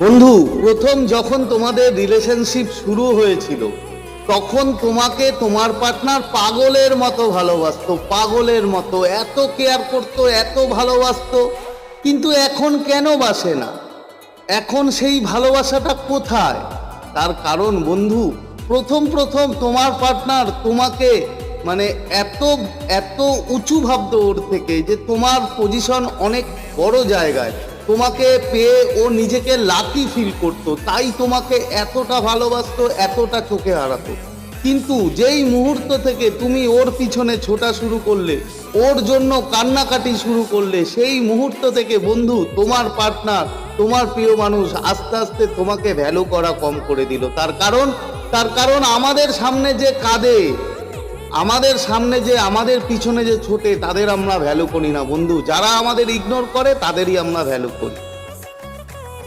বন্ধু, প্রথম যখন তোমাদের রিলেশনশিপ শুরু হয়েছিল তখন তোমাকে তোমার পার্টনার পাগলের মতো ভালোবাসতো, পাগলের মতো এত কেয়ার করতো, এত ভালোবাসতো। কিন্তু এখন কেন বাসে না? এখন সেই ভালোবাসাটা কোথায়? তার কারণ বন্ধু, প্রথম প্রথম তোমার পার্টনার তোমাকে মানে এত এত উঁচু ভাবতো ওর থেকে, যে তোমার পজিশন অনেক বড় জায়গায়, তোমাকে পেয়ে ও নিজেকে লাকি ফিল করতো, তাই তোমাকে এতটা ভালোবাসতো, এতটা চোখে হারাতো। কিন্তু যেই মুহূর্ত থেকে তুমি ওর পিছনে ছোটা শুরু করলে, ওর জন্য কান্নাকাটি শুরু করলে, সেই মুহূর্ত থেকে বন্ধু তোমার পার্টনার, তোমার প্রিয় মানুষ আস্তে আস্তে তোমাকে ভ্যালু করা কম করে দিল। তার কারণ আমাদের সামনে যে কাঁদে, আমাদের সামনে যে, আমাদের পিছনে যে ছোটে, তাদের আমরা ভ্যালু করি না বন্ধু। যারা আমাদের ইগনোর করে তাদেরই আমরা ভ্যালু করি।